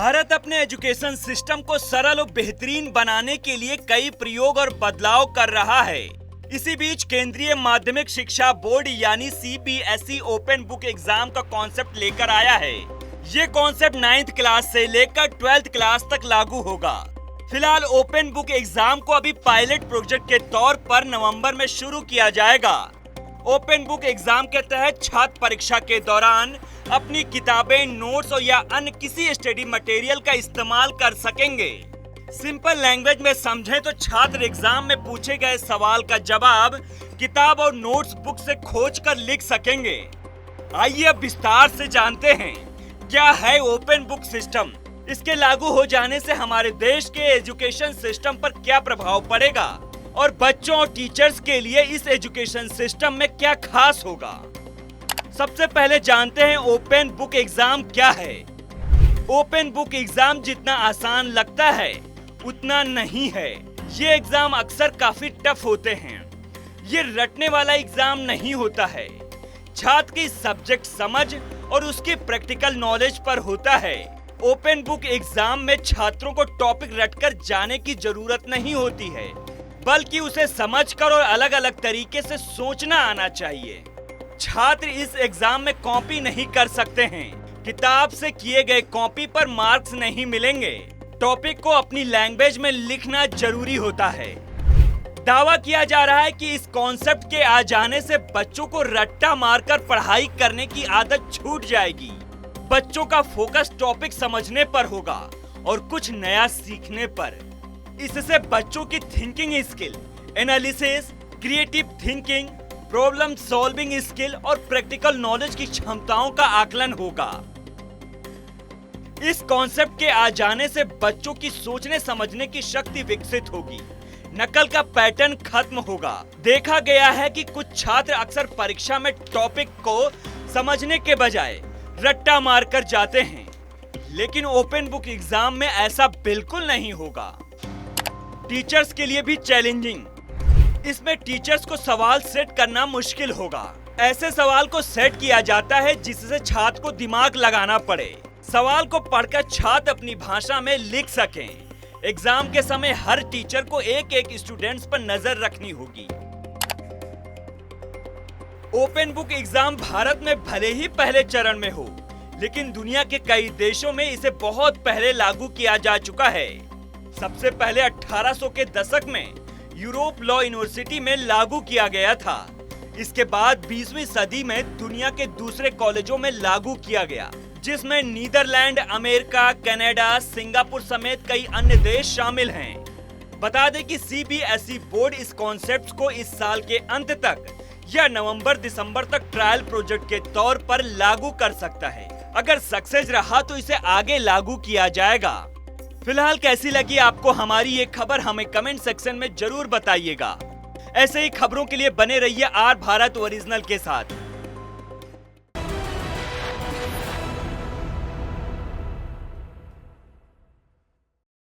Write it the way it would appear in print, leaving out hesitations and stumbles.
भारत अपने education system को सरल और बेहतरीन बनाने के लिए कई प्रयोग और बदलाव कर रहा है। इसी बीच केंद्रीय माध्यमिक शिक्षा बोर्ड यानी CBSE ओपन बुक एग्जाम का कॉन्सेप्ट लेकर आया है। ये कॉन्सेप्ट 9th क्लास से लेकर 12th क्लास तक लागू होगा। फिलहाल ओपन बुक एग्जाम को अभी पायलट प्रोजेक्ट के तौर पर नवंबर में शुरू किया जाएगा। ओपन बुक एग्जाम के तहत छात्र परीक्षा के दौरान अपनी किताबें, नोट्स और या अन्य किसी स्टडी मटेरियल का इस्तेमाल कर सकेंगे। सिंपल लैंग्वेज में समझें तो छात्र एग्जाम में पूछे गए सवाल का जवाब किताब और नोट्स बुक से खोजकर लिख सकेंगे। आइए अब विस्तार से जानते हैं क्या है ओपन बुक सिस्टम, इसके लागू हो जाने से हमारे देश के एजुकेशन सिस्टम पर क्या प्रभाव पड़ेगा और बच्चों और टीचर्स के लिए इस एजुकेशन सिस्टम में क्या खास होगा। सबसे पहले जानते हैं ओपन बुक एग्जाम क्या है। ओपन बुक एग्जाम जितना आसान लगता है उतना नहीं है। ये एग्जाम अक्सर काफी टफ होते हैं। ये रटने वाला एग्जाम नहीं होता है। छात्र की सब्जेक्ट समझ और उसकी प्रैक्टिकल नॉलेज पर होता है। ओपन बुक एग्जाम में छात्रों को टॉपिक रटकर जाने की जरूरत नहीं होती है, बल्कि उसे समझकर और अलग अलग तरीके से सोचना आना चाहिए। छात्र इस एग्जाम में कॉपी नहीं कर सकते हैं। किताब से किए गए कॉपी पर मार्क्स नहीं मिलेंगे। टॉपिक को अपनी लैंग्वेज में लिखना जरूरी होता है। दावा किया जा रहा है कि इस कॉन्सेप्ट के आ जाने से बच्चों को रट्टा मारकर पढ़ाई करने की आदत छूट जाएगी। बच्चों का फोकस टॉपिक समझने पर होगा और कुछ नया सीखने पर। इससे बच्चों की thinking skill, analysis, creative thinking, problem solving skill और प्रैक्टिकल नॉलेज की क्षमताओं का आकलन होगा। इस कॉन्सेप्ट के आ जाने से बच्चों की सोचने समझने की शक्ति विकसित होगी। नकल का पैटर्न खत्म होगा। देखा गया है कि कुछ छात्र अक्सर परीक्षा में टॉपिक को समझने के बजाय रट्टा मारकर जाते हैं, लेकिन ओपन बुक एग्जाम में ऐसा बिल्कुल नहीं होगा। टीचर्स के लिए भी चैलेंजिंग। इसमें टीचर्स को सवाल सेट करना मुश्किल होगा। ऐसे सवाल को सेट किया जाता है जिससे छात्र को दिमाग लगाना पड़े। सवाल को पढ़कर छात्र अपनी भाषा में लिख सकें। एग्जाम के समय हर टीचर को एक एक स्टूडेंट्स पर नजर रखनी होगी। ओपन बुक एग्जाम भारत में भले ही पहले चरण में हो, लेकिन दुनिया के कई देशों में इसे बहुत पहले लागू किया जा चुका है। सबसे पहले 1800 के दशक में यूरोप लॉ यूनिवर्सिटी में लागू किया गया था। इसके बाद 20वीं सदी में दुनिया के दूसरे कॉलेजों में लागू किया गया, जिसमें नीदरलैंड, अमेरिका, कनाडा, सिंगापुर समेत कई अन्य देश शामिल हैं। बता दें कि CBSE बोर्ड इस कॉन्सेप्ट को इस साल के अंत तक या नवंबर-दिसंबर तक ट्रायल प्रोजेक्ट के तौर पर लागू कर सकता है। अगर सक्सेस रहा तो इसे आगे लागू किया जाएगा। फिलहाल कैसी लगी आपको हमारी ये खबर, हमें कमेंट सेक्शन में जरूर बताइएगा। ऐसे ही खबरों के लिए बने रहिए आर भारत ओरिजिनल के साथ।